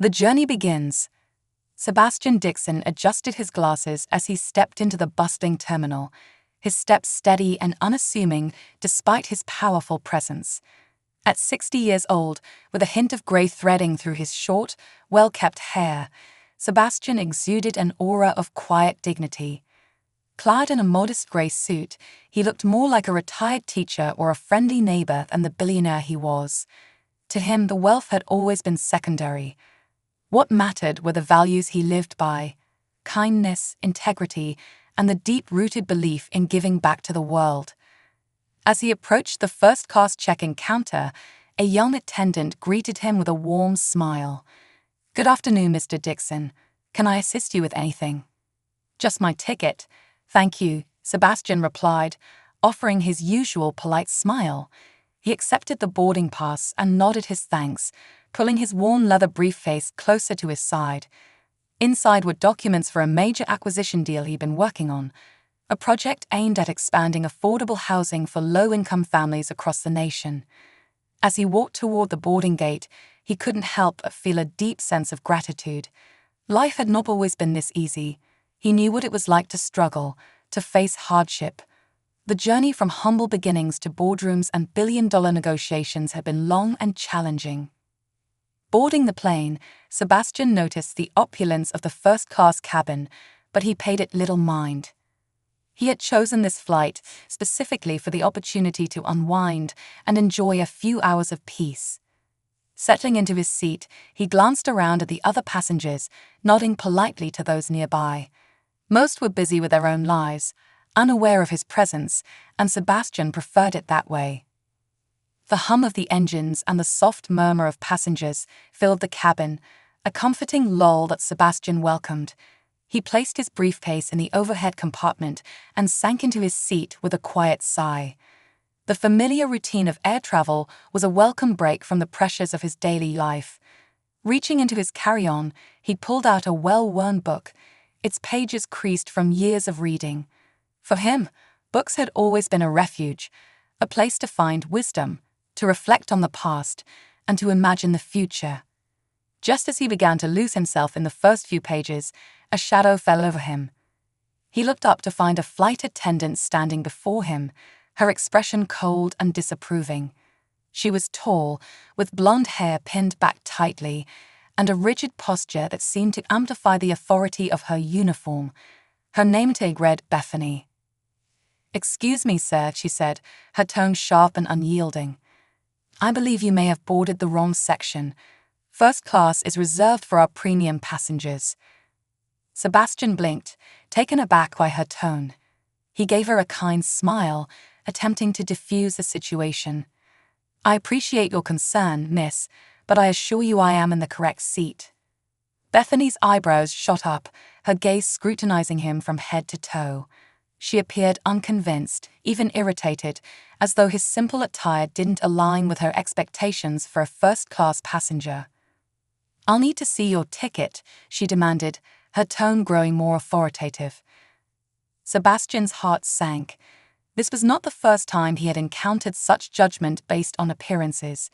The journey begins. Sebastian Dixon adjusted his glasses as he stepped into the bustling terminal, his steps steady and unassuming despite his powerful presence. At 60 years old, with a hint of grey threading through his short, well-kept hair, Sebastian exuded an aura of quiet dignity. Clad in a modest grey suit, he looked more like a retired teacher or a friendly neighbour than the billionaire he was. To him, the wealth had always been secondary. What mattered were the values he lived by: kindness, integrity, and the deep-rooted belief in giving back to the world. As he approached the first-class check-in counter, a young attendant greeted him with a warm smile. "Good afternoon, Mr. Dixon. Can I assist you with anything?" "Just my ticket, thank you," Sebastian replied, offering his usual polite smile. He accepted the boarding pass and nodded his thanks, pulling his worn leather briefcase closer to his side. Inside were documents for a major acquisition deal he'd been working on, a project aimed at expanding affordable housing for low-income families across the nation. As he walked toward the boarding gate, he couldn't help but feel a deep sense of gratitude. Life had not always been this easy. He knew what it was like to struggle, to face hardship. The journey from humble beginnings to boardrooms and billion-dollar negotiations had been long and challenging. Boarding the plane, Sebastian noticed the opulence of the first-class cabin, but he paid it little mind. He had chosen this flight specifically for the opportunity to unwind and enjoy a few hours of peace. Settling into his seat, he glanced around at the other passengers, nodding politely to those nearby. Most were busy with their own lives, unaware of his presence, and Sebastian preferred it that way. The hum of the engines and the soft murmur of passengers filled the cabin, a comforting lull that Sebastian welcomed. He placed his briefcase in the overhead compartment and sank into his seat with a quiet sigh. The familiar routine of air travel was a welcome break from the pressures of his daily life. Reaching into his carry-on, he pulled out a well-worn book, its pages creased from years of reading. For him, books had always been a refuge, a place to find wisdom, to reflect on the past, and to imagine the future. Just as he began to lose himself in the first few pages, a shadow fell over him. He looked up to find a flight attendant standing before him, her expression cold and disapproving. She was tall, with blonde hair pinned back tightly, and a rigid posture that seemed to amplify the authority of her uniform. Her name tag read Bethany. "Excuse me, sir," she said, her tone sharp and unyielding. "I believe you may have boarded the wrong section. First class is reserved for our premium passengers." Sebastian blinked, taken aback by her tone. He gave her a kind smile, attempting to diffuse the situation. "I appreciate your concern, miss, but I assure you I am in the correct seat." Bethany's eyebrows shot up, her gaze scrutinizing him from head to toe. She appeared unconvinced, even irritated, as though his simple attire didn't align with her expectations for a first-class passenger. "I'll need to see your ticket," she demanded, her tone growing more authoritative. Sebastian's heart sank. This was not the first time he had encountered such judgment based on appearances.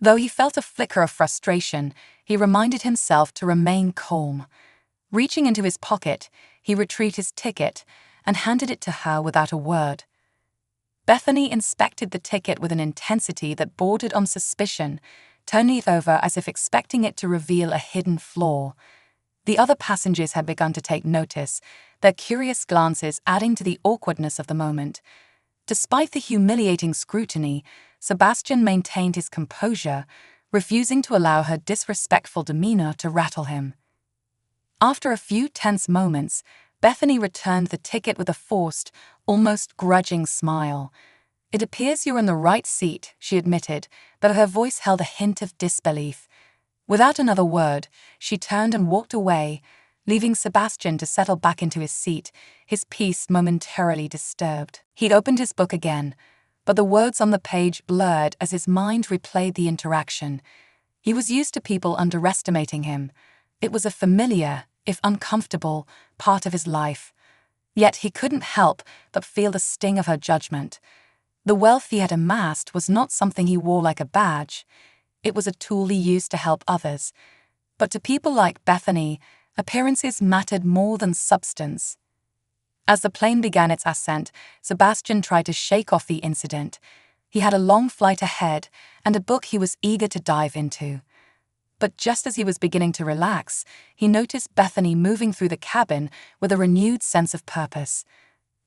Though he felt a flicker of frustration, he reminded himself to remain calm. Reaching into his pocket, he retrieved his ticket and handed it to her without a word. Bethany inspected the ticket with an intensity that bordered on suspicion, turning it over as if expecting it to reveal a hidden flaw. The other passengers had begun to take notice, their curious glances adding to the awkwardness of the moment. Despite the humiliating scrutiny, Sebastian maintained his composure, refusing to allow her disrespectful demeanor to rattle him. After a few tense moments, Bethany returned the ticket with a forced, almost grudging smile. "It appears you're in the right seat," she admitted, but her voice held a hint of disbelief. Without another word, she turned and walked away, leaving Sebastian to settle back into his seat, his peace momentarily disturbed. He'd opened his book again, but the words on the page blurred as his mind replayed the interaction. He was used to people underestimating him. It was a familiar, if uncomfortable, part of his life. Yet he couldn't help but feel the sting of her judgment. The wealth he had amassed was not something he wore like a badge. It was a tool he used to help others. But to people like Bethany, appearances mattered more than substance. As the plane began its ascent, Sebastian tried to shake off the incident. He had a long flight ahead and a book he was eager to dive into. But just as he was beginning to relax, he noticed Bethany moving through the cabin with a renewed sense of purpose.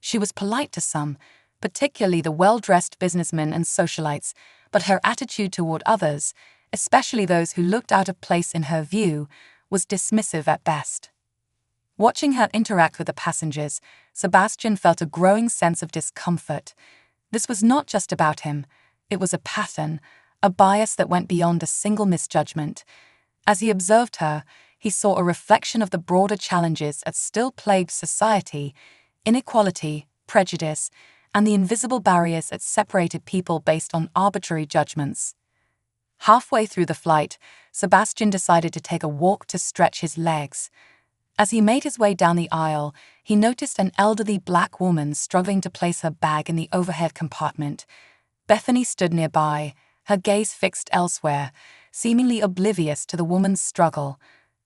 She was polite to some, particularly the well-dressed businessmen and socialites, but her attitude toward others, especially those who looked out of place in her view, was dismissive at best. Watching her interact with the passengers, Sebastian felt a growing sense of discomfort. This was not just about him, it was a pattern, a bias that went beyond a single misjudgment. As he observed her, he saw a reflection of the broader challenges that still plagued society: inequality, prejudice, and the invisible barriers that separated people based on arbitrary judgments. Halfway through the flight, Sebastian decided to take a walk to stretch his legs. As he made his way down the aisle, he noticed an elderly black woman struggling to place her bag in the overhead compartment. Bethany stood nearby, her gaze fixed elsewhere, seemingly oblivious to the woman's struggle.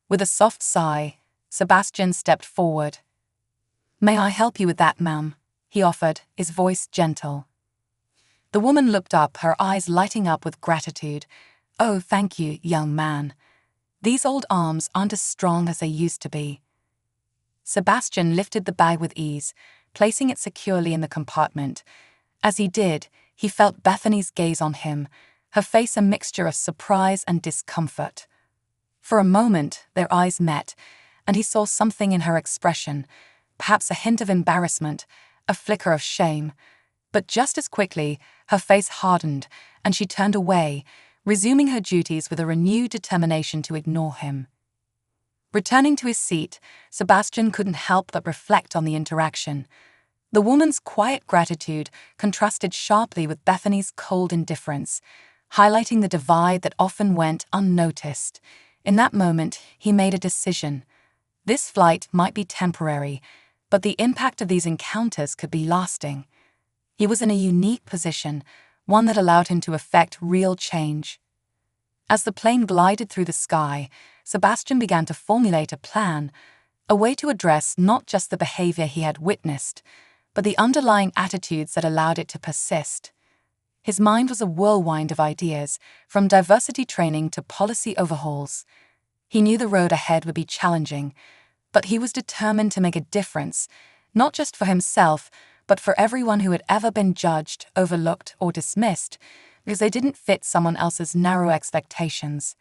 With a soft sigh, Sebastian stepped forward. "May I help you with that, ma'am?" he offered, his voice gentle. The woman looked up, her eyes lighting up with gratitude. "Oh, thank you, young man. These old arms aren't as strong as they used to be." Sebastian lifted the bag with ease, placing it securely in the compartment. As he did, he felt Bethany's gaze on him, her face a mixture of surprise and discomfort. For a moment, their eyes met, and he saw something in her expression, perhaps a hint of embarrassment, a flicker of shame. But just as quickly, her face hardened, and she turned away, resuming her duties with a renewed determination to ignore him. Returning to his seat, Sebastian couldn't help but reflect on the interaction. The woman's quiet gratitude contrasted sharply with Bethany's cold indifference, highlighting the divide that often went unnoticed. In that moment, he made a decision. This flight might be temporary, but the impact of these encounters could be lasting. He was in a unique position, one that allowed him to effect real change. As the plane glided through the sky, Sebastian began to formulate a plan, a way to address not just the behavior he had witnessed, but the underlying attitudes that allowed it to persist. His mind was a whirlwind of ideas, from diversity training to policy overhauls. He knew the road ahead would be challenging, but he was determined to make a difference, not just for himself, but for everyone who had ever been judged, overlooked, or dismissed because they didn't fit someone else's narrow expectations.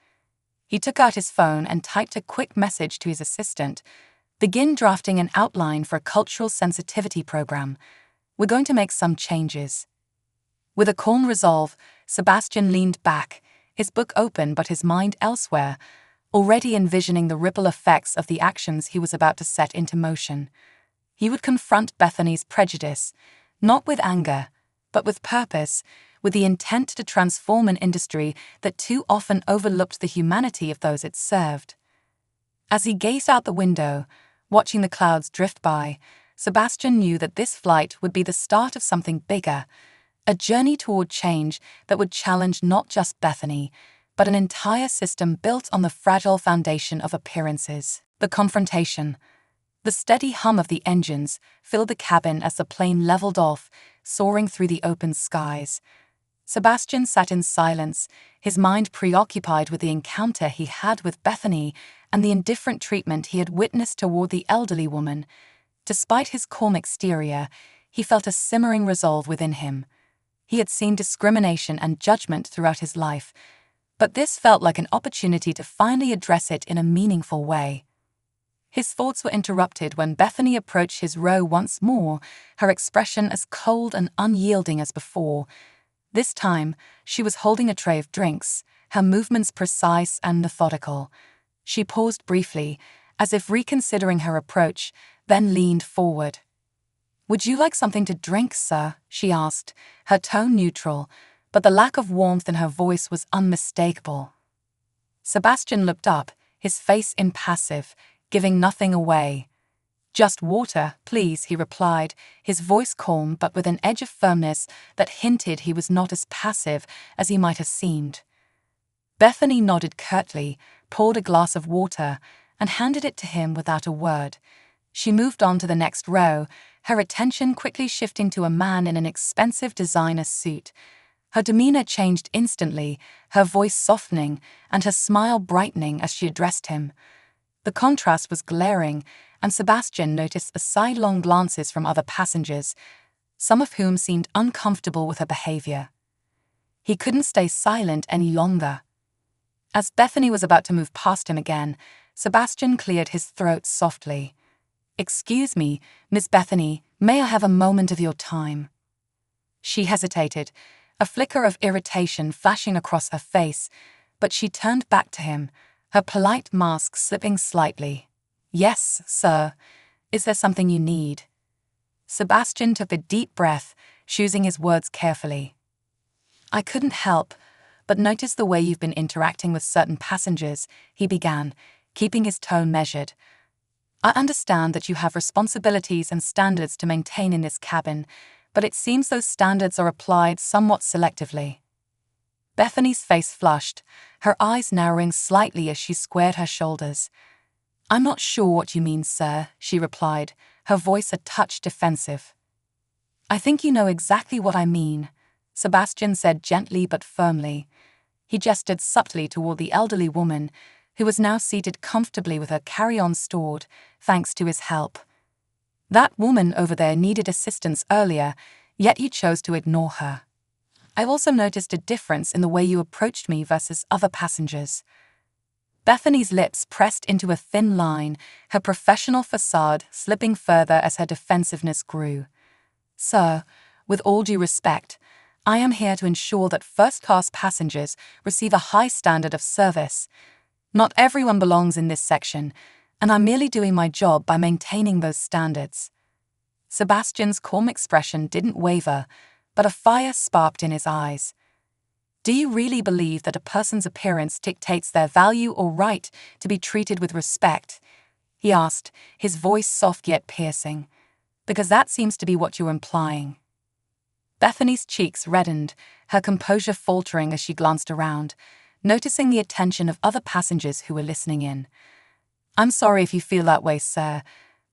He took out his phone and typed a quick message to his assistant. "Begin drafting an outline for a cultural sensitivity program. We're going to make some changes." With a calm resolve, Sebastian leaned back, his book open but his mind elsewhere, already envisioning the ripple effects of the actions he was about to set into motion. He would confront Bethany's prejudice, not with anger, but with purpose, with the intent to transform an industry that too often overlooked the humanity of those it served. As he gazed out the window, watching the clouds drift by, Sebastian knew that this flight would be the start of something bigger, a journey toward change that would challenge not just Bethany, but an entire system built on the fragile foundation of appearances. The confrontation. The steady hum of the engines filled the cabin as the plane leveled off, soaring through the open skies. Sebastian sat in silence, his mind preoccupied with the encounter he had with Bethany and the indifferent treatment he had witnessed toward the elderly woman. Despite his calm exterior, he felt a simmering resolve within him. He had seen discrimination and judgment throughout his life, but this felt like an opportunity to finally address it in a meaningful way. His thoughts were interrupted when Bethany approached his row once more, her expression as cold and unyielding as before. This time, she was holding a tray of drinks, her movements precise and methodical. She paused briefly, as if reconsidering her approach, then leaned forward. "Would you like something to drink, sir?" she asked, her tone neutral, but the lack of warmth in her voice was unmistakable. Sebastian looked up, his face impassive, giving nothing away. "Just water, please," he replied, his voice calm but with an edge of firmness that hinted he was not as passive as he might have seemed. Bethany nodded curtly, poured a glass of water, and handed it to him without a word. She moved on to the next row, her attention quickly shifting to a man in an expensive designer suit. Her demeanor changed instantly, her voice softening and her smile brightening as she addressed him. The contrast was glaring, and Sebastian noticed the sidelong glances from other passengers, some of whom seemed uncomfortable with her behavior. He couldn't stay silent any longer. As Bethany was about to move past him again, Sebastian cleared his throat softly. "Excuse me, Miss Bethany, may I have a moment of your time?" She hesitated, a flicker of irritation flashing across her face, but she turned back to him, her polite mask slipping slightly. "Yes, sir. Is there something you need?" Sebastian took a deep breath, choosing his words carefully. "I couldn't help but notice the way you've been interacting with certain passengers," he began, keeping his tone measured. "I understand that you have responsibilities and standards to maintain in this cabin, but it seems those standards are applied somewhat selectively." Bethany's face flushed, her eyes narrowing slightly as she squared her shoulders. "I'm not sure what you mean, sir," she replied, her voice a touch defensive. "I think you know exactly what I mean," Sebastian said gently but firmly. He gestured subtly toward the elderly woman, who was now seated comfortably with her carry-on stored, thanks to his help. "That woman over there needed assistance earlier, yet you chose to ignore her. I've also noticed a difference in the way you approached me versus other passengers." Bethany's lips pressed into a thin line, her professional facade slipping further as her defensiveness grew. "Sir, with all due respect, I am here to ensure that first-class passengers receive a high standard of service. Not everyone belongs in this section, and I'm merely doing my job by maintaining those standards." Sebastian's calm expression didn't waver, but a fire sparked in his eyes. "Do you really believe that a person's appearance dictates their value or right to be treated with respect?" he asked, his voice soft yet piercing. "Because that seems to be what you're implying." Bethany's cheeks reddened, her composure faltering as she glanced around, noticing the attention of other passengers who were listening in. "I'm sorry if you feel that way, sir,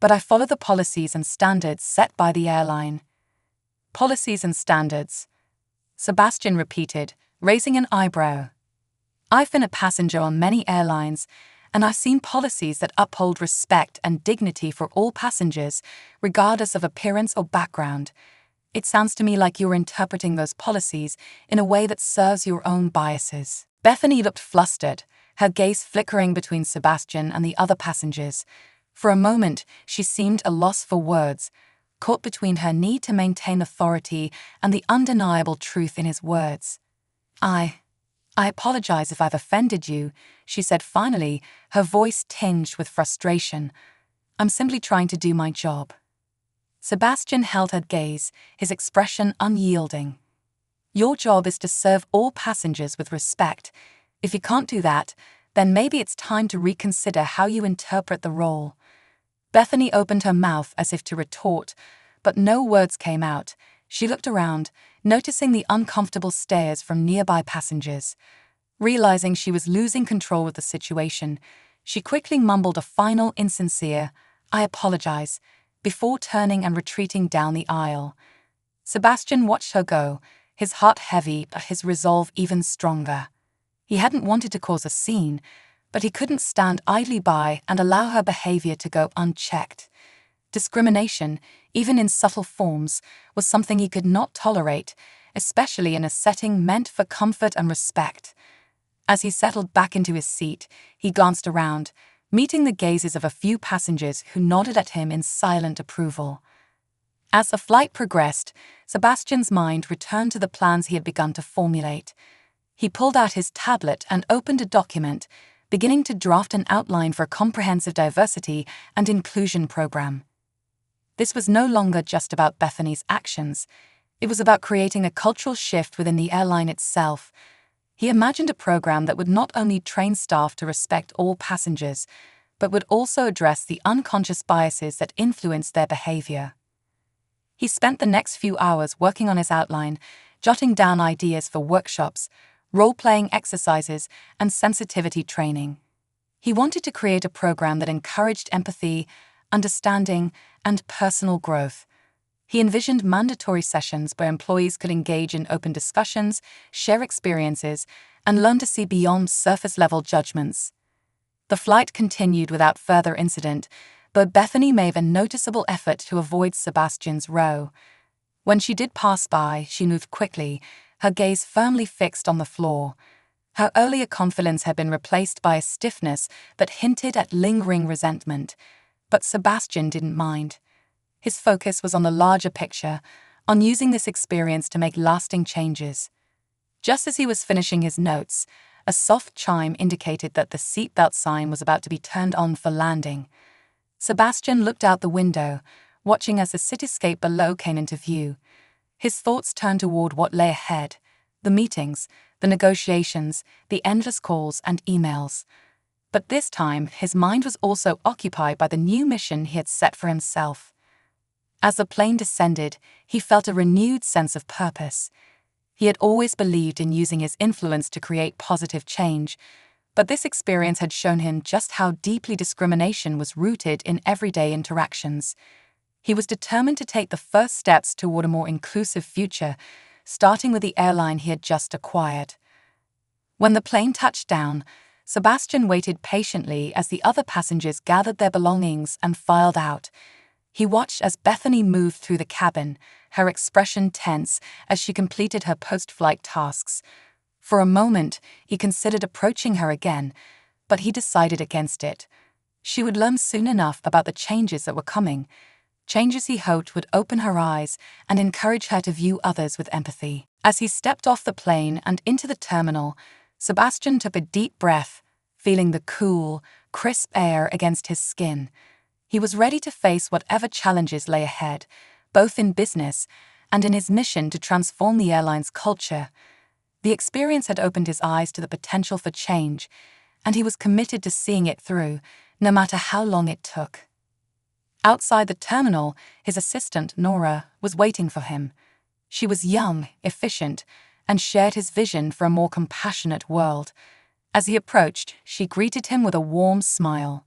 but I follow the policies and standards set by the airline." "Policies and standards," Sebastian repeated, raising an eyebrow. "I've been a passenger on many airlines, and I've seen policies that uphold respect and dignity for all passengers, regardless of appearance or background. It sounds to me like you're interpreting those policies in a way that serves your own biases." Bethany looked flustered, her gaze flickering between Sebastian and the other passengers. For a moment, she seemed a loss for words, caught between her need to maintain authority and the undeniable truth in his words. I apologize if I've offended you," she said finally, her voice tinged with frustration. "I'm simply trying to do my job." Sebastian held her gaze, his expression unyielding. "Your job is to serve all passengers with respect. If you can't do that, then maybe it's time to reconsider how you interpret the role." Bethany opened her mouth as if to retort, but no words came out. She looked around, noticing the uncomfortable stares from nearby passengers. Realizing she was losing control of the situation, she quickly mumbled a final insincere, "I apologize," before turning and retreating down the aisle. Sebastian watched her go, his heart heavy but his resolve even stronger. He hadn't wanted to cause a scene, but he couldn't stand idly by and allow her behavior to go unchecked. Discrimination, even in subtle forms, was something he could not tolerate, especially in a setting meant for comfort and respect. As he settled back into his seat, he glanced around, meeting the gazes of a few passengers who nodded at him in silent approval. As the flight progressed, Sebastian's mind returned to the plans he had begun to formulate. He pulled out his tablet and opened a document, beginning to draft an outline for a comprehensive diversity and inclusion program. This was no longer just about Bethany's actions. It was about creating a cultural shift within the airline itself. He imagined a program that would not only train staff to respect all passengers, but would also address the unconscious biases that influence their behavior. He spent the next few hours working on his outline, jotting down ideas for workshops, role-playing exercises, and sensitivity training. He wanted to create a program that encouraged empathy, understanding, and personal growth. He envisioned mandatory sessions where employees could engage in open discussions, share experiences, and learn to see beyond surface-level judgments. The flight continued without further incident, but Bethany made a noticeable effort to avoid Sebastian's row. When she did pass by, she moved quickly, her gaze firmly fixed on the floor. Her earlier confidence had been replaced by a stiffness that hinted at lingering resentment. But Sebastian didn't mind. His focus was on the larger picture, on using this experience to make lasting changes. Just as he was finishing his notes, a soft chime indicated that the seatbelt sign was about to be turned on for landing. Sebastian looked out the window, watching as the cityscape below came into view. His thoughts turned toward what lay ahead: the meetings, the negotiations, the endless calls and emails. But this time, his mind was also occupied by the new mission he had set for himself. As the plane descended, he felt a renewed sense of purpose. He had always believed in using his influence to create positive change, but this experience had shown him just how deeply discrimination was rooted in everyday interactions. He was determined to take the first steps toward a more inclusive future, starting with the airline he had just acquired. When the plane touched down, Sebastian waited patiently as the other passengers gathered their belongings and filed out. He watched as Bethany moved through the cabin, her expression tense as she completed her post-flight tasks. For a moment, he considered approaching her again, but he decided against it. She would learn soon enough about the changes that were coming, changes he hoped would open her eyes and encourage her to view others with empathy. As he stepped off the plane and into the terminal, Sebastian took a deep breath, feeling the cool, crisp air against his skin. He was ready to face whatever challenges lay ahead, both in business and in his mission to transform the airline's culture. The experience had opened his eyes to the potential for change, and he was committed to seeing it through, no matter how long it took. Outside the terminal, his assistant, Nora, was waiting for him. She was young, efficient, and shared his vision for a more compassionate world. As he approached, she greeted him with a warm smile.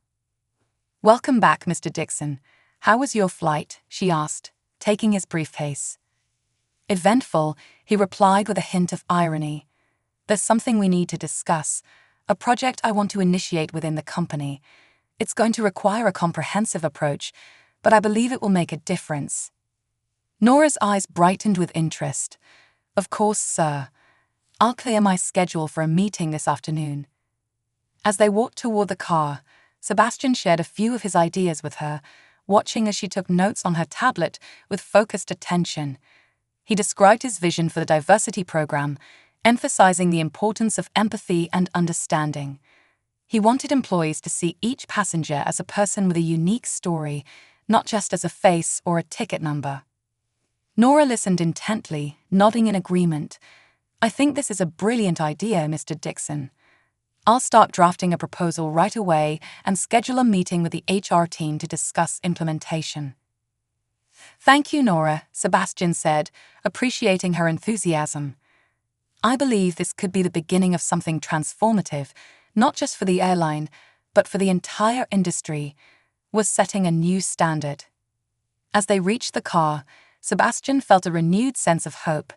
"Welcome back, Mr. Dixon. How was your flight?" she asked, taking his briefcase. "Eventful," he replied with a hint of irony. "There's something we need to discuss, a project I want to initiate within the company. It's going to require a comprehensive approach, but I believe it will make a difference." Nora's eyes brightened with interest. "Of course, sir. I'll clear my schedule for a meeting this afternoon." As they walked toward the car, Sebastian shared a few of his ideas with her, watching as she took notes on her tablet with focused attention. He described his vision for the diversity program, emphasizing the importance of empathy and understanding. He wanted employees to see each passenger as a person with a unique story, not just as a face or a ticket number. Nora listened intently, nodding in agreement. "I think this is a brilliant idea, Mr. Dixon. I'll start drafting a proposal right away and schedule a meeting with the HR team to discuss implementation." "Thank you, Nora," Sebastian said, appreciating her enthusiasm. "I believe this could be the beginning of something transformative, not just for the airline, but for the entire industry. We're setting a new standard." As they reached the car, Sebastian felt a renewed sense of hope.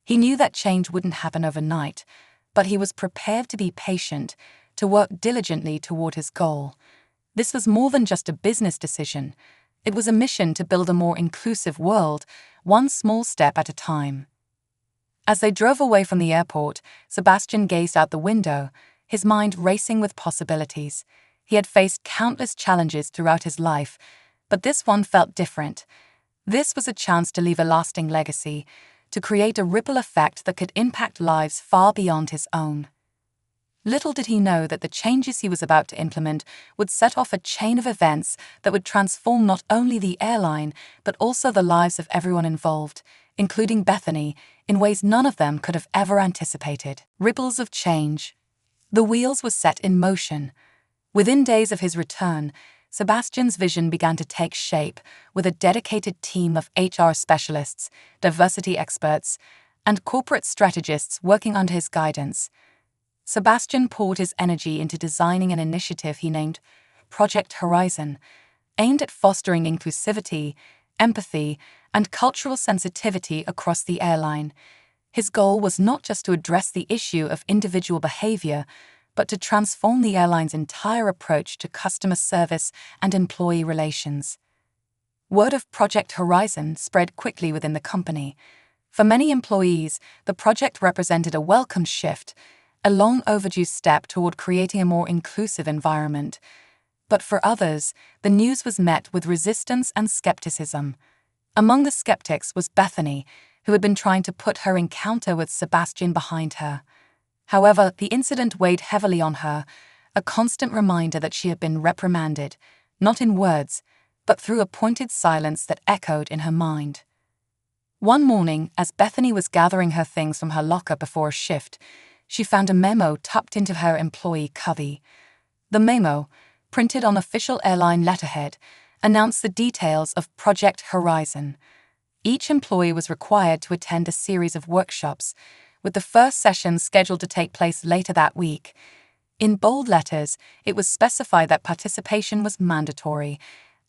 He knew that change wouldn't happen overnight, but he was prepared to be patient, to work diligently toward his goal. This was more than just a business decision. It was a mission to build a more inclusive world, one small step at a time. As they drove away from the airport, Sebastian gazed out the window, his mind racing with possibilities. He had faced countless challenges throughout his life, but this one felt different. This was a chance to leave a lasting legacy, to create a ripple effect that could impact lives far beyond his own. Little did he know that the changes he was about to implement would set off a chain of events that would transform not only the airline, but also the lives of everyone involved, including Bethany, in ways none of them could have ever anticipated. Ripples of change. The wheels were set in motion. Within days of his return, Sebastian's vision began to take shape with a dedicated team of HR specialists, diversity experts, and corporate strategists working under his guidance. Sebastian poured his energy into designing an initiative he named Project Horizon, aimed at fostering inclusivity, empathy, and cultural sensitivity across the airline. His goal was not just to address the issue of individual behavior, but to transform the airline's entire approach to customer service and employee relations. Word of Project Horizon spread quickly within the company. For many employees, the project represented a welcome shift, a long overdue step toward creating a more inclusive environment. But for others, the news was met with resistance and skepticism. Among the skeptics was Bethany, who had been trying to put her encounter with Sebastian behind her. However, the incident weighed heavily on her, a constant reminder that she had been reprimanded, not in words, but through a pointed silence that echoed in her mind. One morning, as Bethany was gathering her things from her locker before a shift, she found a memo tucked into her employee cubby. The memo, printed on official airline letterhead, announced the details of Project Horizon. Each employee was required to attend a series of workshops, with the first session scheduled to take place later that week. In bold letters, it was specified that participation was mandatory,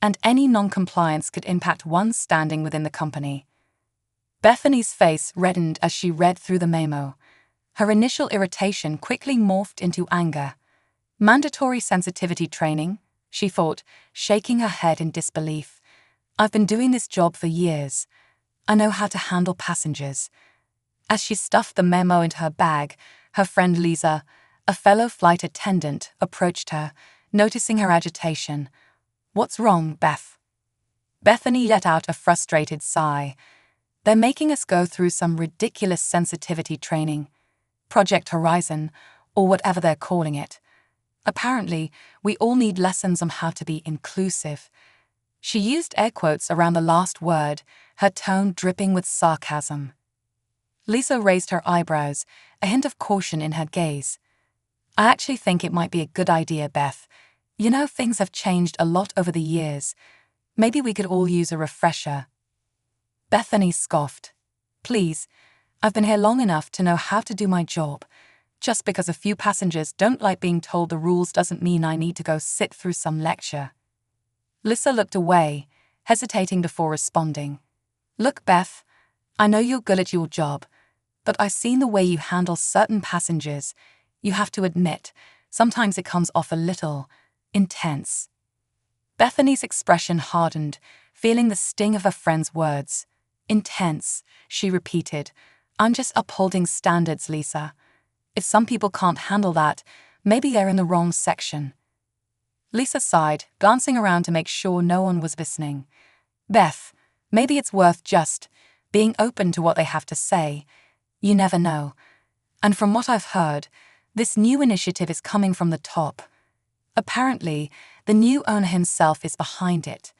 and any non-compliance could impact one's standing within the company. Bethany's face reddened as she read through the memo. Her initial irritation quickly morphed into anger. Mandatory sensitivity training, she thought, shaking her head in disbelief. I've been doing this job for years. I know how to handle passengers. As she stuffed the memo into her bag, her friend Lisa, a fellow flight attendant, approached her, noticing her agitation. What's wrong, Beth? Bethany let out a frustrated sigh. They're making us go through some ridiculous sensitivity training. Project Horizon, or whatever they're calling it. Apparently, we all need lessons on how to be inclusive. She used air quotes around the last word, her tone dripping with sarcasm. Lisa raised her eyebrows, a hint of caution in her gaze. I actually think it might be a good idea, Beth. You know, things have changed a lot over the years. Maybe we could all use a refresher. Bethany scoffed. Please, I've been here long enough to know how to do my job. Just because a few passengers don't like being told the rules doesn't mean I need to go sit through some lecture. Lisa looked away, hesitating before responding. Look, Beth, I know you're good at your job, but I've seen the way you handle certain passengers. You have to admit, sometimes it comes off a little intense. Bethany's expression hardened, feeling the sting of her friend's words. Intense, she repeated. I'm just upholding standards, Lisa. If some people can't handle that, maybe they're in the wrong section. Lisa sighed, glancing around to make sure no one was listening. Beth, maybe it's worth just being open to what they have to say. You never know. And from what I've heard, this new initiative is coming from the top. Apparently, the new owner himself is behind it.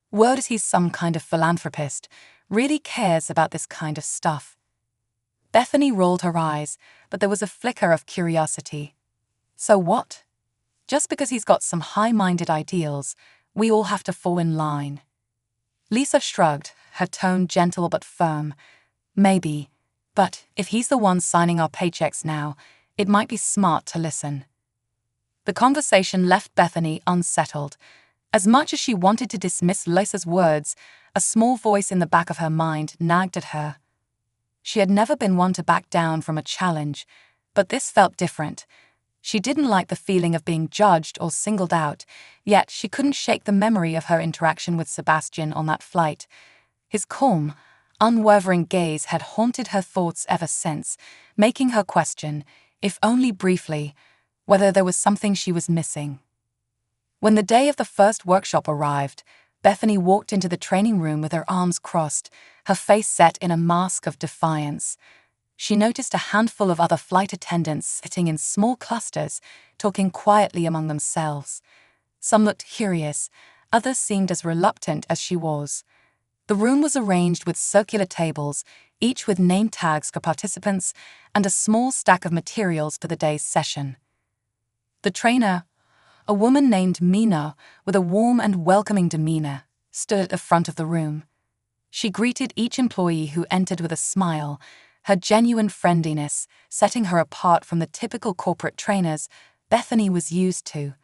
Word is he's some kind of philanthropist, really cares about this kind of stuff. Bethany rolled her eyes, but there was a flicker of curiosity. So what? Just because he's got some high-minded ideals, we all have to fall in line. Lisa shrugged, her tone gentle but firm. Maybe, but if he's the one signing our paychecks now, it might be smart to listen. The conversation left Bethany unsettled. As much as she wanted to dismiss Lisa's words, a small voice in the back of her mind nagged at her. She had never been one to back down from a challenge, but this felt different. She didn't like the feeling of being judged or singled out, yet she couldn't shake the memory of her interaction with Sebastian on that flight. His calm, unwavering gaze had haunted her thoughts ever since, making her question, if only briefly, whether there was something she was missing. When the day of the first workshop arrived, Bethany walked into the training room with her arms crossed, her face set in a mask of defiance. She noticed a handful of other flight attendants sitting in small clusters, talking quietly among themselves. Some looked curious, others seemed as reluctant as she was. The room was arranged with circular tables, each with name tags for participants and a small stack of materials for the day's session. The trainer, a woman named Mina with a warm and welcoming demeanor, stood at the front of the room. She greeted each employee who entered with a smile, her genuine friendliness setting her apart from the typical corporate trainers Bethany was used to.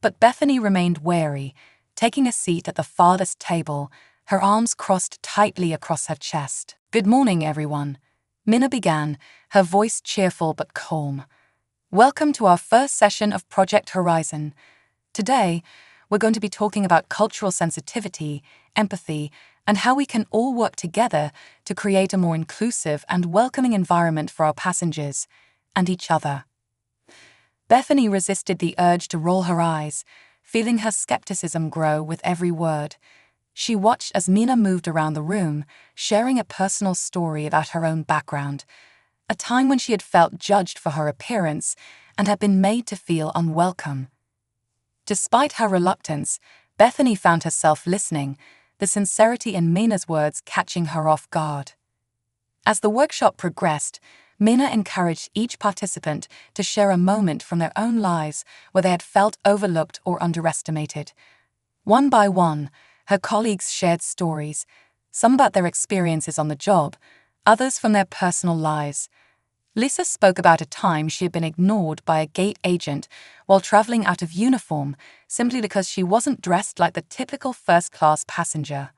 But Bethany remained wary, taking a seat at the farthest table, her arms crossed tightly across her chest. "Good morning, everyone," Minna began, her voice cheerful but calm. "Welcome to our first session of Project Horizon. Today, we're going to be talking about cultural sensitivity, empathy, and how we can all work together to create a more inclusive and welcoming environment for our passengers and each other." Bethany resisted the urge to roll her eyes, feeling her skepticism grow with every word. She watched as Mina moved around the room, sharing a personal story about her own background, a time when she had felt judged for her appearance and had been made to feel unwelcome. Despite her reluctance, Bethany found herself listening, the sincerity in Mina's words catching her off guard. As the workshop progressed, Mina encouraged each participant to share a moment from their own lives where they had felt overlooked or underestimated. One by one, her colleagues shared stories, some about their experiences on the job, others from their personal lives. Lisa spoke about a time she had been ignored by a gate agent while traveling out of uniform simply because she wasn't dressed like the typical first-class passenger.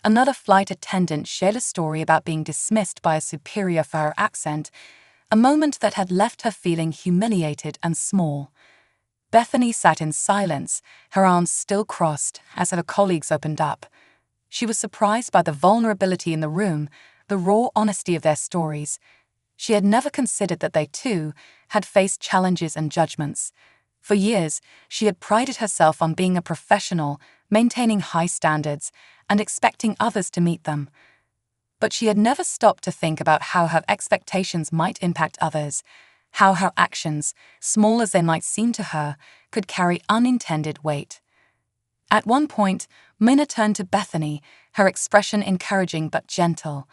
Another flight attendant shared a story about being dismissed by a superior for her accent, a moment that had left her feeling humiliated and small. Bethany sat in silence, her arms still crossed, as her colleagues opened up. She was surprised by the vulnerability in the room, the raw honesty of their stories. She had never considered that they, too, had faced challenges and judgments. For years, she had prided herself on being a professional, maintaining high standards, and expecting others to meet them. But she had never stopped to think about how her expectations might impact others, how her actions, small as they might seem to her, could carry unintended weight. At one point, Minna turned to Bethany, her expression encouraging but gentle.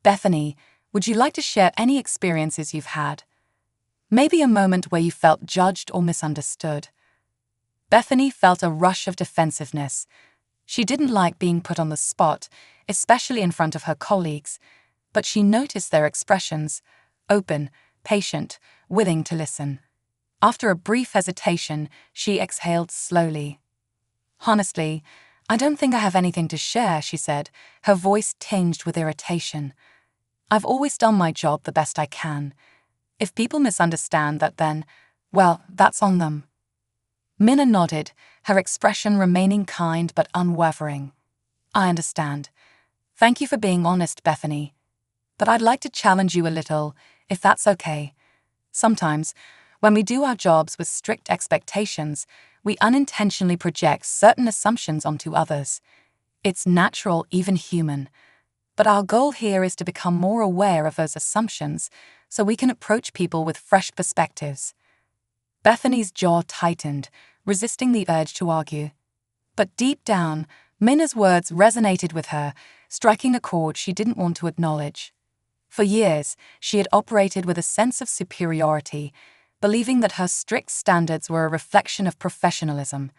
"Bethany, would you like to share any experiences you've had? Maybe a moment where you felt judged or misunderstood." Bethany felt a rush of defensiveness. She didn't like being put on the spot, especially in front of her colleagues, but she noticed their expressions, open, patient, willing to listen. After a brief hesitation, she exhaled slowly. "Honestly, I don't think I have anything to share," she said, her voice tinged with irritation. "I've always done my job the best I can. If people misunderstand that, then, well, that's on them." Minna nodded, her expression remaining kind but unwavering. "I understand. Thank you for being honest, Bethany. But I'd like to challenge you a little, if that's okay. Sometimes, when we do our jobs with strict expectations, we unintentionally project certain assumptions onto others. It's natural, even human. But our goal here is to become more aware of those assumptions so we can approach people with fresh perspectives." Bethany's jaw tightened, resisting the urge to argue. But deep down, Minna's words resonated with her, striking a chord she didn't want to acknowledge. For years, she had operated with a sense of superiority, believing that her strict standards were a reflection of professionalism.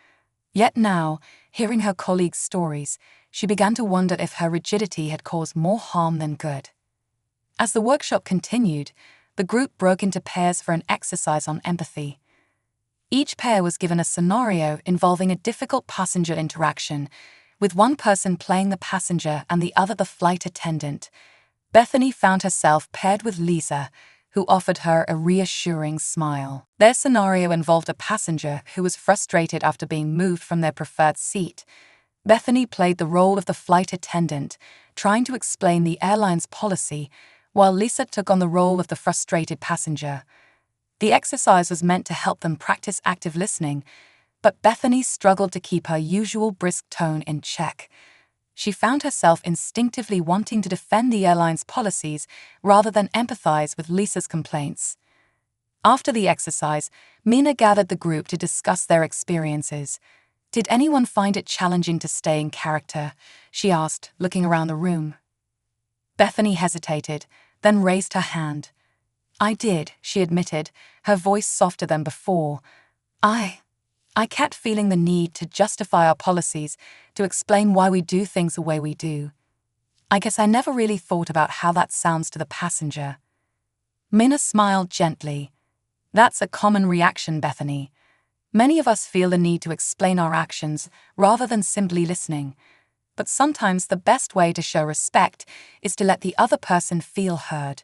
Yet now, hearing her colleagues' stories, she began to wonder if her rigidity had caused more harm than good. As the workshop continued, the group broke into pairs for an exercise on empathy. Each pair was given a scenario involving a difficult passenger interaction, with one person playing the passenger and the other the flight attendant. Bethany found herself paired with Lisa, who offered her a reassuring smile. Their scenario involved a passenger who was frustrated after being moved from their preferred seat. Bethany played the role of the flight attendant, trying to explain the airline's policy, while Lisa took on the role of the frustrated passenger. The exercise was meant to help them practice active listening, but Bethany struggled to keep her usual brisk tone in check. She found herself instinctively wanting to defend the airline's policies rather than empathize with Lisa's complaints. After the exercise, Mina gathered the group to discuss their experiences. "Did anyone find it challenging to stay in character?" she asked, looking around the room. Bethany hesitated, then raised her hand. "I did," she admitted, her voice softer than before. I kept feeling the need to justify our policies, to explain why we do things the way we do. I guess I never really thought about how that sounds to the passenger. Minna smiled gently. That's a common reaction, Bethany. Many of us feel the need to explain our actions rather than simply listening. But sometimes the best way to show respect is to let the other person feel heard,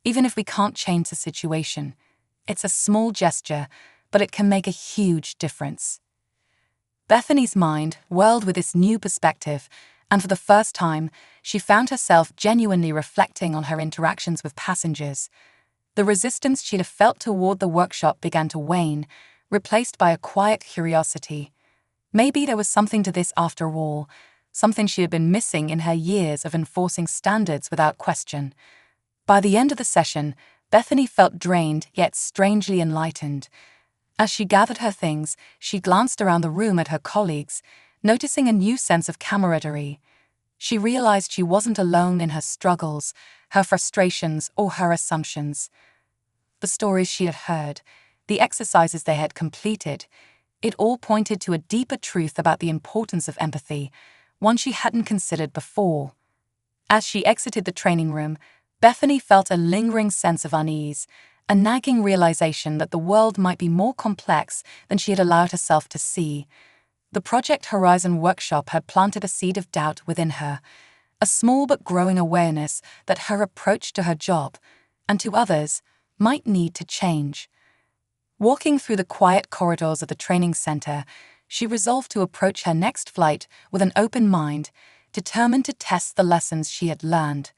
even if we can't change the situation. It's a small gesture, but it can make a huge difference. Bethany's mind whirled with this new perspective, and for the first time, she found herself genuinely reflecting on her interactions with passengers. The resistance she'd have felt toward the workshop began to wane, replaced by a quiet curiosity. Maybe there was something to this after all, something she had been missing in her years of enforcing standards without question. By the end of the session, Bethany felt drained yet strangely enlightened. As she gathered her things, she glanced around the room at her colleagues, noticing a new sense of camaraderie. She realized she wasn't alone in her struggles, her frustrations, or her assumptions. The stories she had heard, the exercises they had completed, it all pointed to a deeper truth about the importance of empathy, one she hadn't considered before. As she exited the training room, Bethany felt a lingering sense of unease, a nagging realization that the world might be more complex than she had allowed herself to see. The Project Horizon workshop had planted a seed of doubt within her, a small but growing awareness that her approach to her job, and to others, might need to change. Walking through the quiet corridors of the training center, she resolved to approach her next flight with an open mind, determined to test the lessons she had learned.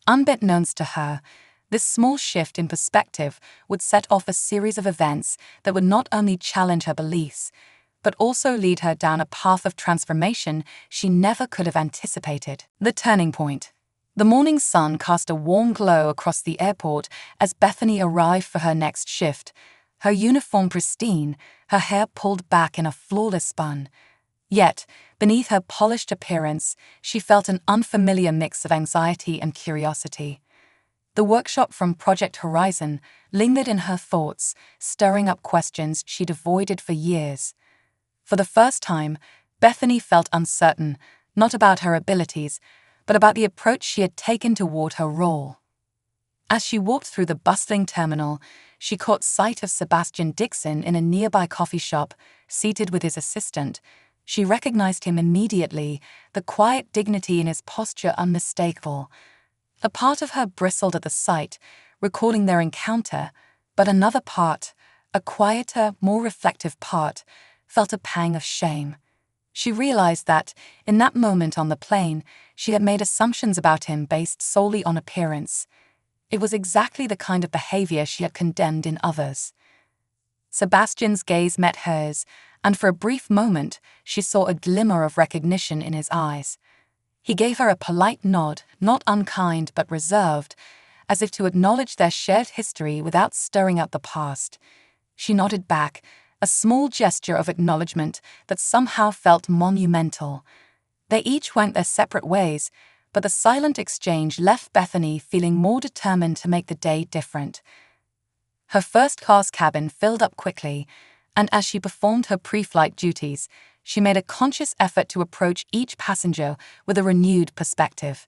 Unbeknownst to her, this small shift in perspective would set off a series of events that would not only challenge her beliefs, but also lead her down a path of transformation she never could have anticipated. The turning point. The morning sun cast a warm glow across the airport as Bethany arrived for her next shift, her uniform pristine, her hair pulled back in a flawless bun. Yet, beneath her polished appearance, she felt an unfamiliar mix of anxiety and curiosity. The workshop from Project Horizon lingered in her thoughts, stirring up questions she'd avoided for years. For the first time, Bethany felt uncertain, not about her abilities, but about the approach she had taken toward her role. As she walked through the bustling terminal, she caught sight of Sebastian Dixon in a nearby coffee shop, seated with his assistant. She recognized him immediately, the quiet dignity in his posture unmistakable. A part of her bristled at the sight, recalling their encounter, but another part, a quieter, more reflective part, felt a pang of shame. She realized that, in that moment on the plane, she had made assumptions about him based solely on appearance. It was exactly the kind of behavior she had condemned in others. Sebastian's gaze met hers, and for a brief moment, she saw a glimmer of recognition in his eyes. He gave her a polite nod, not unkind but reserved, as if to acknowledge their shared history without stirring up the past. She nodded back, a small gesture of acknowledgement that somehow felt monumental. They each went their separate ways, but the silent exchange left Bethany feeling more determined to make the day different. Her first-class cabin filled up quickly, and as she performed her pre-flight duties, she made a conscious effort to approach each passenger with a renewed perspective.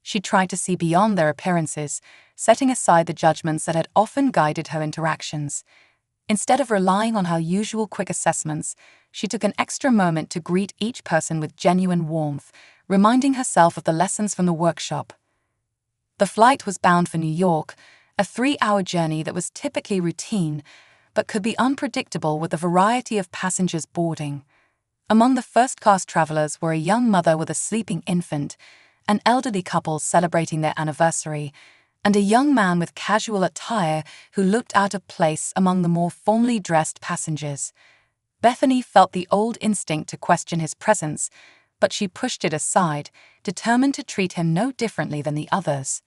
She tried to see beyond their appearances, setting aside the judgments that had often guided her interactions. Instead of relying on her usual quick assessments, she took an extra moment to greet each person with genuine warmth, reminding herself of the lessons from the workshop. The flight was bound for New York, a 3-hour journey that was typically routine, but could be unpredictable with the variety of passengers boarding. Among the first-class travelers were a young mother with a sleeping infant, an elderly couple celebrating their anniversary, and a young man with casual attire who looked out of place among the more formally dressed passengers. Bethany felt the old instinct to question his presence, but she pushed it aside, determined to treat him no differently than the others.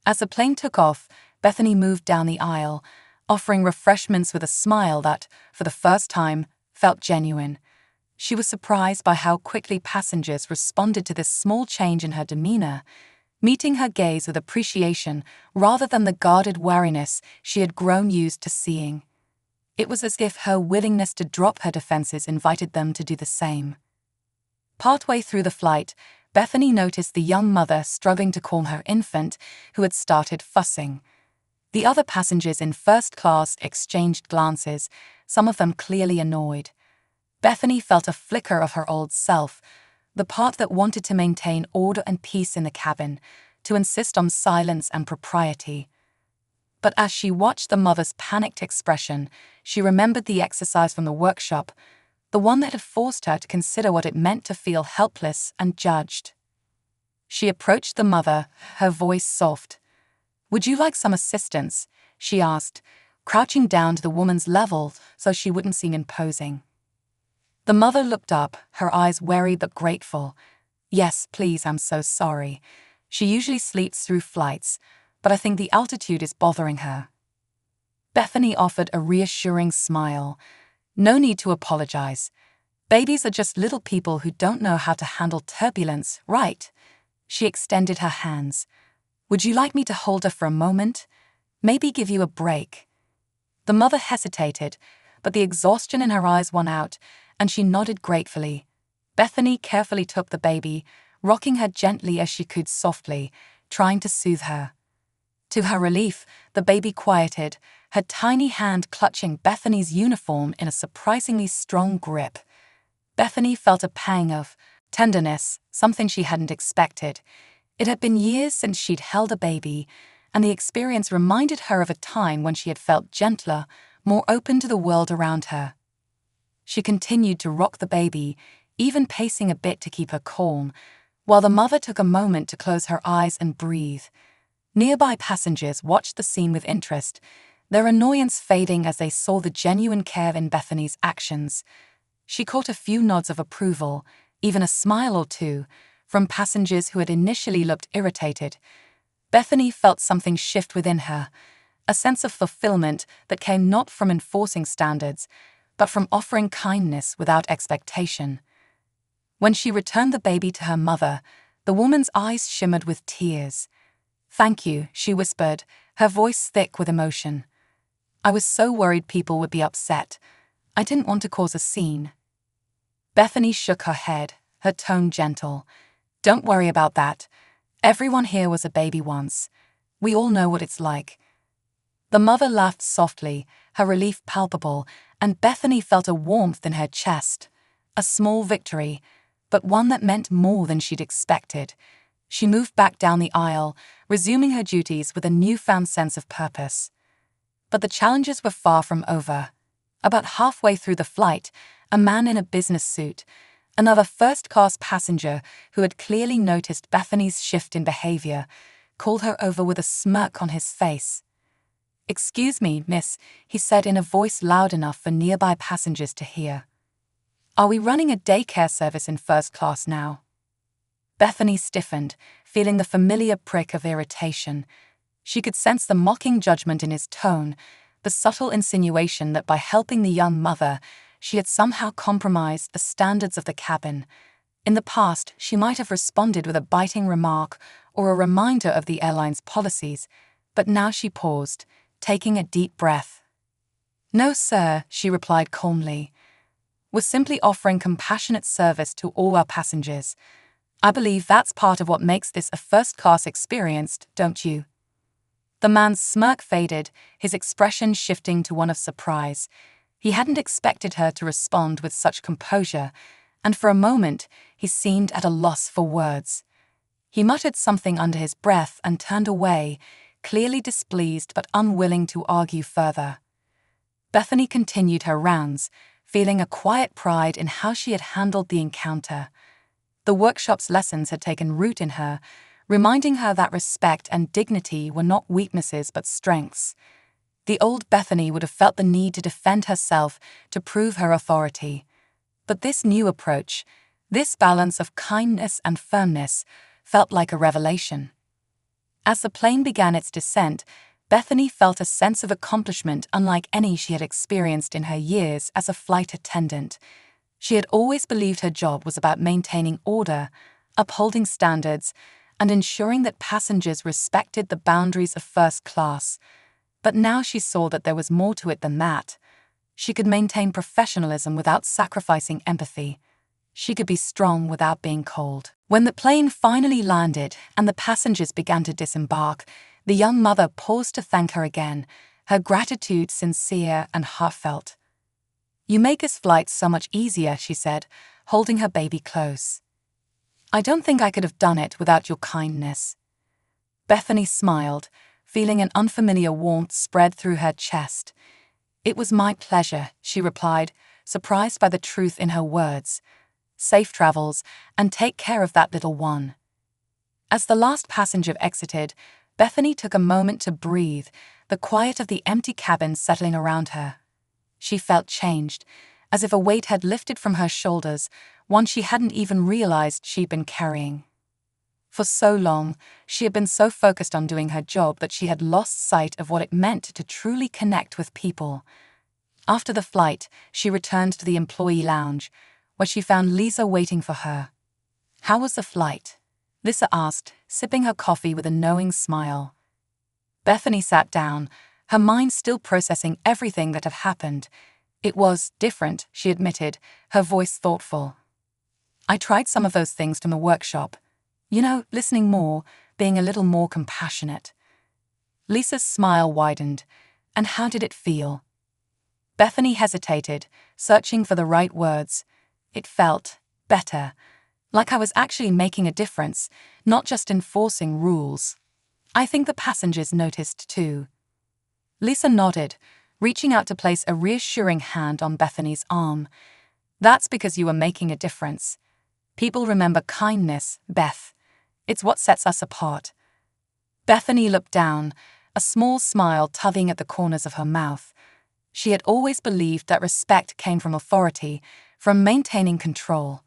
As the plane took off, Bethany moved down the aisle, offering refreshments with a smile that, for the first time, felt genuine. She was surprised by how quickly passengers responded to this small change in her demeanor, meeting her gaze with appreciation rather than the guarded wariness she had grown used to seeing. It was as if her willingness to drop her defenses invited them to do the same. Partway through the flight, Bethany noticed the young mother struggling to calm her infant, who had started fussing. The other passengers in first class exchanged glances, some of them clearly annoyed. Bethany felt a flicker of her old self, the part that wanted to maintain order and peace in the cabin, to insist on silence and propriety. But as she watched the mother's panicked expression, she remembered the exercise from the workshop, the one that had forced her to consider what it meant to feel helpless and judged. She approached the mother, her voice soft. "Would you like some assistance?" she asked, crouching down to the woman's level so she wouldn't seem imposing. The mother looked up, her eyes wary but grateful. "Yes, please, I'm so sorry. She usually sleeps through flights, but I think the altitude is bothering her." Bethany offered a reassuring smile. "No need to apologize. Babies are just little people who don't know how to handle turbulence, right?" She extended her hands. "Would you like me to hold her for a moment? Maybe give you a break?" The mother hesitated, but the exhaustion in her eyes won out, and she nodded gratefully. Bethany carefully took the baby, rocking her gently as she could softly, trying to soothe her. To her relief, the baby quieted, her tiny hand clutching Bethany's uniform in a surprisingly strong grip. Bethany felt a pang of tenderness, something she hadn't expected. It had been years since she'd held a baby, and the experience reminded her of a time when she had felt gentler, more open to the world around her. She continued to rock the baby, even pacing a bit to keep her calm, while the mother took a moment to close her eyes and breathe. Nearby passengers watched the scene with interest, their annoyance fading as they saw the genuine care in Bethany's actions. She caught a few nods of approval, even a smile or two, from passengers who had initially looked irritated. Bethany felt something shift within her, a sense of fulfillment that came not from enforcing standards, but from offering kindness without expectation. When she returned the baby to her mother, the woman's eyes shimmered with tears. "Thank you," she whispered, her voice thick with emotion. "I was so worried people would be upset. I didn't want to cause a scene." Bethany shook her head, her tone gentle. "Don't worry about that. Everyone here was a baby once. We all know what it's like." The mother laughed softly, her relief palpable, and Bethany felt a warmth in her chest. A small victory, but one that meant more than she'd expected. She moved back down the aisle, resuming her duties with a newfound sense of purpose. But the challenges were far from over. About halfway through the flight, a man in a business suit, another first-class passenger who had clearly noticed Bethany's shift in behavior, called her over with a smirk on his face. "Excuse me, miss," he said in a voice loud enough for nearby passengers to hear. "Are we running a daycare service in first class now?" Bethany stiffened, feeling the familiar prick of irritation. She could sense the mocking judgment in his tone, the subtle insinuation that by helping the young mother, she had somehow compromised the standards of the cabin. In the past, she might have responded with a biting remark or a reminder of the airline's policies, but now she paused, taking a deep breath. "No, sir," she replied calmly. "We're simply offering compassionate service to all our passengers. I believe that's part of what makes this a first-class experience, don't you?" The man's smirk faded, his expression shifting to one of surprise. He hadn't expected her to respond with such composure, and for a moment he seemed at a loss for words. He muttered something under his breath and turned away, clearly displeased but unwilling to argue further. Bethany continued her rounds, feeling a quiet pride in how she had handled the encounter. The workshop's lessons had taken root in her, reminding her that respect and dignity were not weaknesses but strengths. The old Bethany would have felt the need to defend herself, to prove her authority. But this new approach, this balance of kindness and firmness, felt like a revelation. As the plane began its descent, Bethany felt a sense of accomplishment unlike any she had experienced in her years as a flight attendant. She had always believed her job was about maintaining order, upholding standards, and ensuring that passengers respected the boundaries of first class. But now she saw that there was more to it than that. She could maintain professionalism without sacrificing empathy. she could be strong without being cold. When the plane finally landed and the passengers began to disembark, the young mother paused to thank her again, her gratitude sincere and heartfelt. "You make this flight so much easier," she said, holding her baby close. "I don't think I could have done it without your kindness." Bethany smiled, feeling an unfamiliar warmth spread through her chest. "It was my pleasure," she replied, surprised by the truth in her words. "Safe travels, and take care of that little one." As the last passenger exited, Bethany took a moment to breathe, the quiet of the empty cabin settling around her. She felt changed, as if a weight had lifted from her shoulders, one she hadn't even realized she'd been carrying. For so long, she had been so focused on doing her job that she had lost sight of what it meant to truly connect with people. After the flight, she returned to the employee lounge, where she found Lisa waiting for her. "How was the flight?" Lisa asked, sipping her coffee with a knowing smile. Bethany sat down, her mind still processing everything that had happened. "It was different," she admitted, her voice thoughtful. "I tried some of those things from the workshop. Listening more, being a little more compassionate." Lisa's smile widened. "And how did it feel?" Bethany hesitated, searching for the right words. "It felt better, like I was actually making a difference, not just enforcing rules. I think the passengers noticed too." Lisa nodded, reaching out to place a reassuring hand on Bethany's arm. "That's because you were making a difference. People remember kindness, Beth. It's what sets us apart." Bethany looked down, a small smile tugging at the corners of her mouth. She had always believed that respect came from authority, from maintaining control.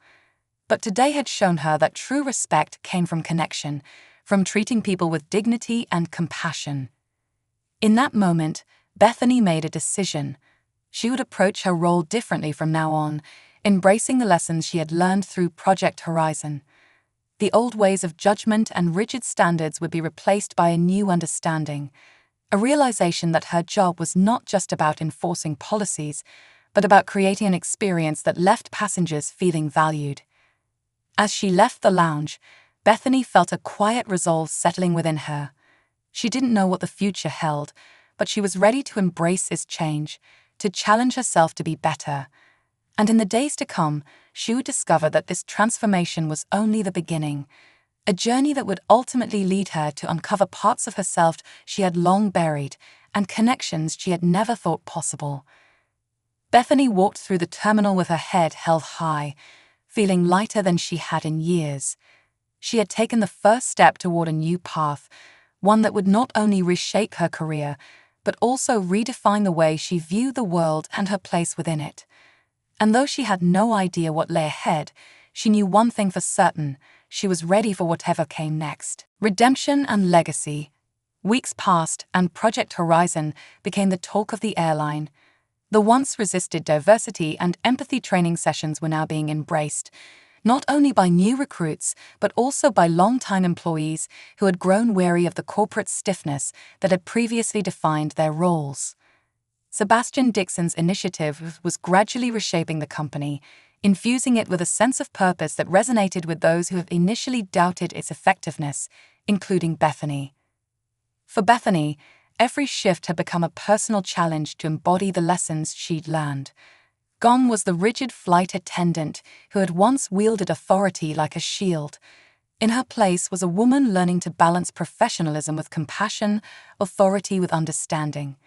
But today had shown her that true respect came from connection, from treating people with dignity and compassion. In that moment, Bethany made a decision. She would approach her role differently from now on, embracing the lessons she had learned through Project Horizon. The old ways of judgment and rigid standards would be replaced by a new understanding, a realization that her job was not just about enforcing policies, but about creating an experience that left passengers feeling valued. As she left the lounge, Bethany felt a quiet resolve settling within her. She didn't know what the future held, but she was ready to embrace this change, to challenge herself to be better. And in the days to come, she would discover that this transformation was only the beginning, a journey that would ultimately lead her to uncover parts of herself she had long buried and connections she had never thought possible. Bethany walked through the terminal with her head held high, feeling lighter than she had in years. She had taken the first step toward a new path, one that would not only reshape her career, but also redefine the way she viewed the world and her place within it. And though she had no idea what lay ahead, she knew one thing for certain: she was ready for whatever came next. Redemption and legacy. Weeks passed, and Project Horizon became the talk of the airline. The once resisted diversity and empathy training sessions were now being embraced, not only by new recruits, but also by long-time employees who had grown weary of the corporate stiffness that had previously defined their roles. Sebastian Dixon's initiative was gradually reshaping the company, infusing it with a sense of purpose that resonated with those who had initially doubted its effectiveness, including Bethany. For Bethany, every shift had become a personal challenge to embody the lessons she'd learned. Gone was the rigid flight attendant who had once wielded authority like a shield. In her place was a woman learning to balance professionalism with compassion, authority with understanding.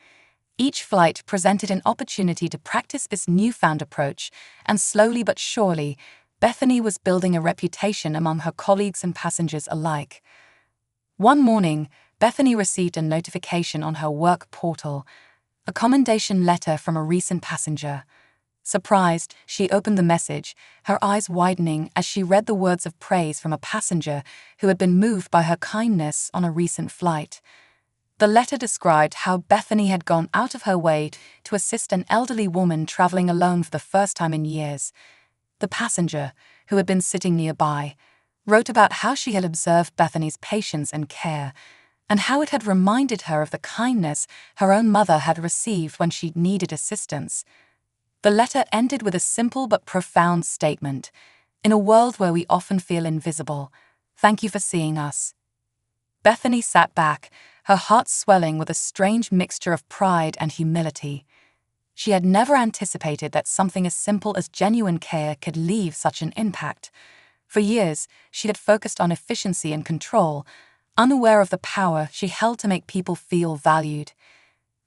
Each flight presented an opportunity to practice this newfound approach, and slowly but surely, Bethany was building a reputation among her colleagues and passengers alike. One morning, Bethany received a notification on her work portal, a commendation letter from a recent passenger. Surprised, she opened the message, her eyes widening as she read the words of praise from a passenger who had been moved by her kindness on a recent flight. The letter described how Bethany had gone out of her way to assist an elderly woman traveling alone for the first time in years. The passenger, who had been sitting nearby, wrote about how she had observed Bethany's patience and care, and how it had reminded her of the kindness her own mother had received when she needed assistance. The letter ended with a simple but profound statement: In a world where we often feel invisible, thank you for seeing us. Bethany sat back, her heart swelling with a strange mixture of pride and humility. She had never anticipated that something as simple as genuine care could leave such an impact. For years, she had focused on efficiency and control, unaware of the power she held to make people feel valued.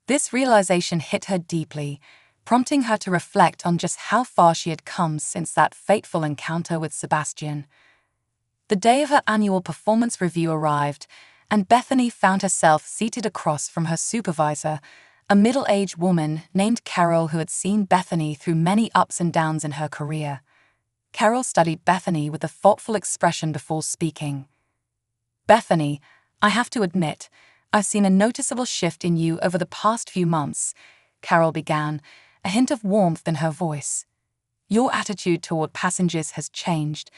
This realization hit her deeply, prompting her to reflect on just how far she had come since that fateful encounter with Sebastian. The day of her annual performance review arrived, and Bethany found herself seated across from her supervisor, a middle-aged woman named Carol who had seen Bethany through many ups and downs in her career. Carol studied Bethany with a thoughtful expression before speaking. "Bethany, I have to admit, I've seen a noticeable shift in you over the past few months," Carol began, a hint of warmth in her voice. "Your attitude toward passengers has changed,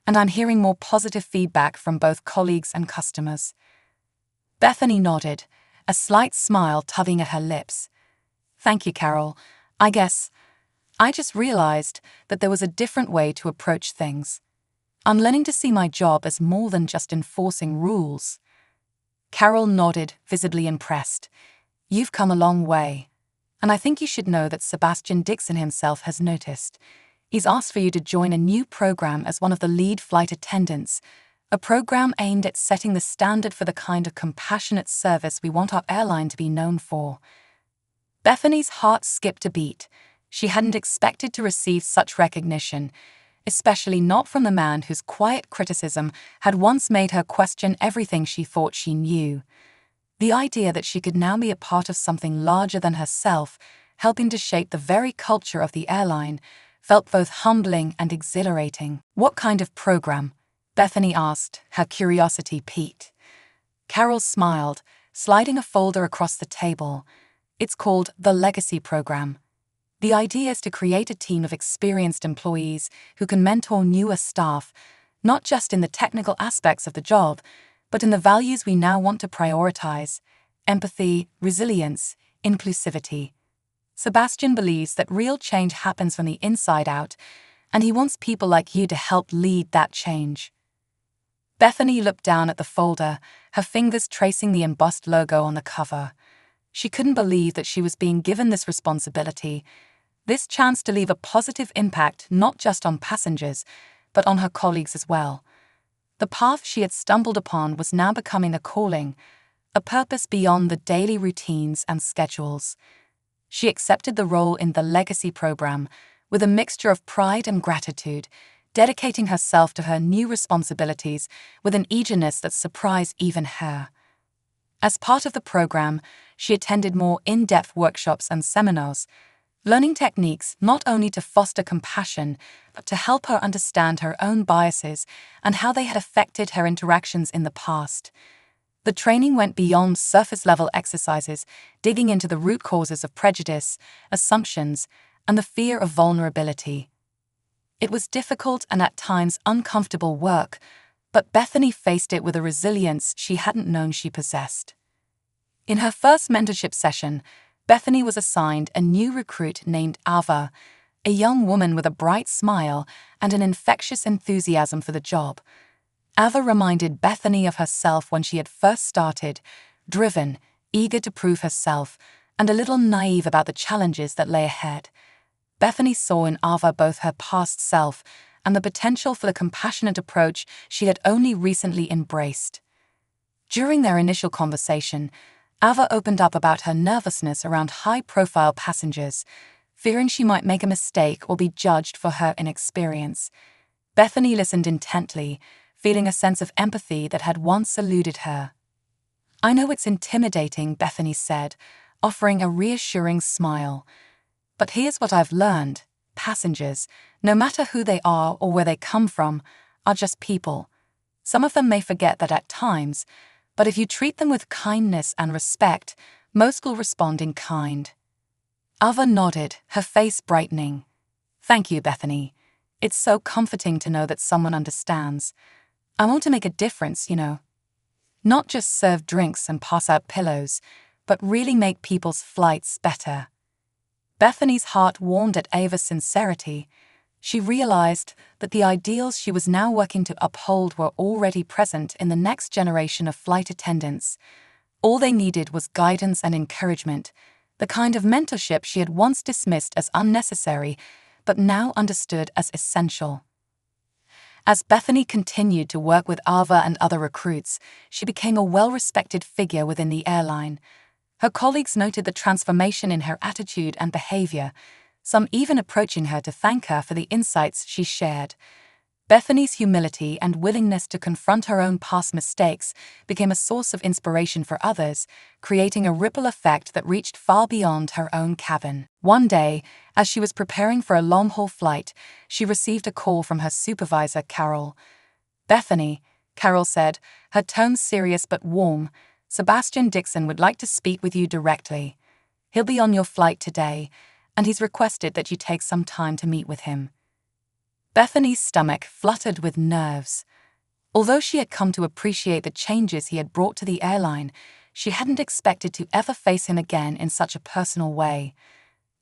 and I'm hearing more positive feedback from both colleagues and customers." Bethany nodded, a slight smile tugging at her lips. "Thank you, Carol. I just realized that there was a different way to approach things. I'm learning to see my job as more than just enforcing rules." Carol nodded, visibly impressed. "You've come a long way. And I think you should know that Sebastian Dixon himself has noticed. He's asked for you to join a new program as one of the lead flight attendants, a program aimed at setting the standard for the kind of compassionate service we want our airline to be known for." Bethany's heart skipped a beat. She hadn't expected to receive such recognition, especially not from the man whose quiet criticism had once made her question everything she thought she knew. The idea that she could now be a part of something larger than herself, helping to shape the very culture of the airline, felt both humbling and exhilarating. "What kind of program?" Bethany asked, her curiosity piqued. Carol smiled, sliding a folder across the table. "It's called the Legacy Program. The idea is to create a team of experienced employees who can mentor newer staff, not just in the technical aspects of the job, but in the values we now want to prioritize: empathy, resilience, inclusivity. Sebastian believes that real change happens from the inside out, and he wants people like you to help lead that change." Bethany looked down at the folder, her fingers tracing the embossed logo on the cover. She couldn't believe that she was being given this responsibility, this chance to leave a positive impact not just on passengers, but on her colleagues as well. The path she had stumbled upon was now becoming a calling, a purpose beyond the daily routines and schedules. She accepted the role in the Legacy Program with a mixture of pride and gratitude, dedicating herself to her new responsibilities with an eagerness that surprised even her. As part of the program, she attended more in-depth workshops and seminars, learning techniques not only to foster compassion, but to help her understand her own biases and how they had affected her interactions in the past. The training went beyond surface-level exercises, digging into the root causes of prejudice, assumptions, and the fear of vulnerability. It was difficult and at times uncomfortable work, but Bethany faced it with a resilience she hadn't known she possessed. In her first mentorship session, Bethany was assigned a new recruit named Ava, a young woman with a bright smile and an infectious enthusiasm for the job. Ava reminded Bethany of herself when she had first started, driven, eager to prove herself, and a little naive about the challenges that lay ahead. Bethany saw in Ava both her past self and the potential for the compassionate approach she had only recently embraced. During their initial conversation, Ava opened up about her nervousness around high-profile passengers, fearing she might make a mistake or be judged for her inexperience. Bethany listened intently, feeling a sense of empathy that had once eluded her. "I know it's intimidating," Bethany said, offering a reassuring smile. "But here's what I've learned. Passengers, no matter who they are or where they come from, are just people. Some of them may forget that at times, but if you treat them with kindness and respect, most will respond in kind." Ava nodded, her face brightening. "Thank you, Bethany. It's so comforting to know that someone understands. I want to make a difference, Not just serve drinks and pass out pillows, but really make people's flights better." Bethany's heart warmed at Ava's sincerity. She realized that the ideals she was now working to uphold were already present in the next generation of flight attendants. All they needed was guidance and encouragement, the kind of mentorship she had once dismissed as unnecessary, but now understood as essential. As Bethany continued to work with Ava and other recruits, she became a well-respected figure within the airline. Her colleagues noted the transformation in her attitude and behavior, some even approaching her to thank her for the insights she shared. Bethany's humility and willingness to confront her own past mistakes became a source of inspiration for others, creating a ripple effect that reached far beyond her own cabin. One day, as she was preparing for a long-haul flight, she received a call from her supervisor, Carol. "Bethany," Carol said, her tone serious but warm, "Sebastian Dixon would like to speak with you directly. He'll be on your flight today, and he's requested that you take some time to meet with him." Bethany's stomach fluttered with nerves. Although she had come to appreciate the changes he had brought to the airline, she hadn't expected to ever face him again in such a personal way.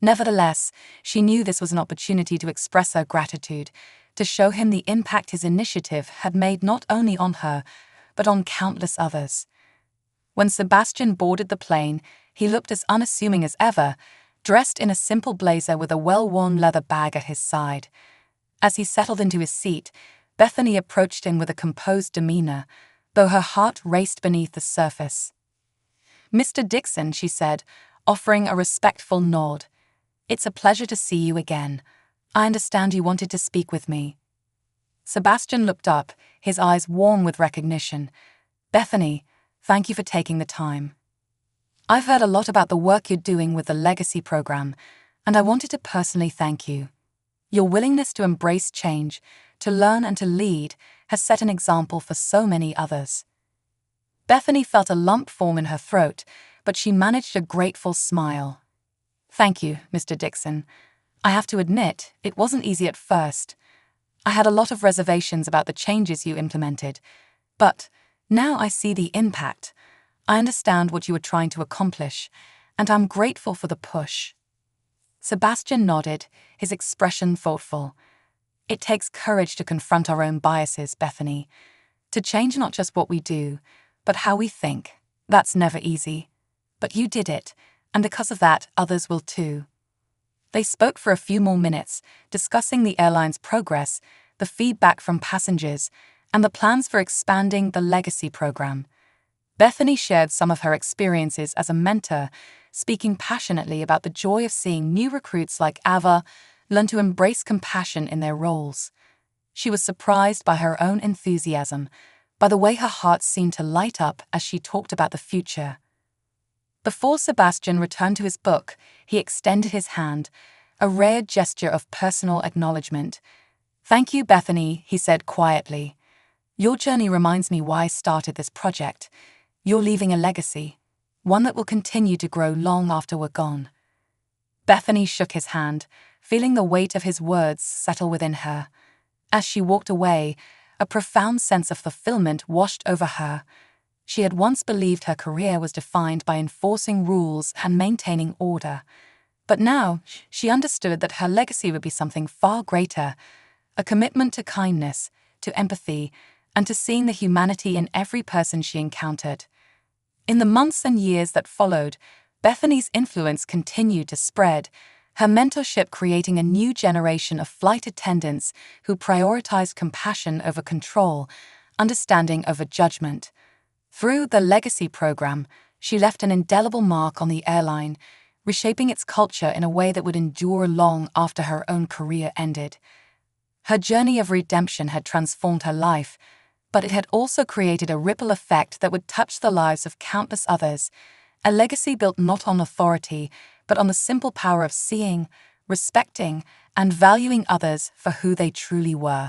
Nevertheless, she knew this was an opportunity to express her gratitude, to show him the impact his initiative had made not only on her, but on countless others. When Sebastian boarded the plane, he looked as unassuming as ever, dressed in a simple blazer with a well-worn leather bag at his side. As he settled into his seat, Bethany approached him with a composed demeanor, though her heart raced beneath the surface. "Mr. Dixon," she said, offering a respectful nod. "It's a pleasure to see you again. I understand you wanted to speak with me." Sebastian looked up, his eyes warm with recognition. "Bethany, thank you for taking the time. I've heard a lot about the work you're doing with the Legacy program, and I wanted to personally thank you. Your willingness to embrace change, to learn and to lead, has set an example for so many others." Bethany felt a lump form in her throat, but she managed a grateful smile. "Thank you, Mr. Dixon. I have to admit, it wasn't easy at first. I had a lot of reservations about the changes you implemented, but now I see the impact. I understand what you were trying to accomplish, and I'm grateful for the push." Sebastian nodded, his expression thoughtful. "It takes courage to confront our own biases, Bethany. To change not just what we do, but how we think. That's never easy. But you did it, and because of that, others will too." They spoke for a few more minutes, discussing the airline's progress, the feedback from passengers, and the plans for expanding the Legacy program. Bethany shared some of her experiences as a mentor, speaking passionately about the joy of seeing new recruits like Ava learn to embrace compassion in their roles. She was surprised by her own enthusiasm, by the way her heart seemed to light up as she talked about the future. Before Sebastian returned to his book, he extended his hand, a rare gesture of personal acknowledgement. "Thank you, Bethany," he said quietly. "Your journey reminds me why I started this project. You're leaving a legacy, one that will continue to grow long after we're gone." Bethany shook his hand, feeling the weight of his words settle within her. As she walked away, a profound sense of fulfillment washed over her. She had once believed her career was defined by enforcing rules and maintaining order. But now, she understood that her legacy would be something far greater, a commitment to kindness, to empathy, and to seeing the humanity in every person she encountered. In the months and years that followed, Bethany's influence continued to spread, her mentorship creating a new generation of flight attendants who prioritized compassion over control, understanding over judgment. Through the Legacy program, she left an indelible mark on the airline, reshaping its culture in a way that would endure long after her own career ended. Her journey of redemption had transformed her life, but it had also created a ripple effect that would touch the lives of countless others, a legacy built not on authority, but on the simple power of seeing, respecting, and valuing others for who they truly were.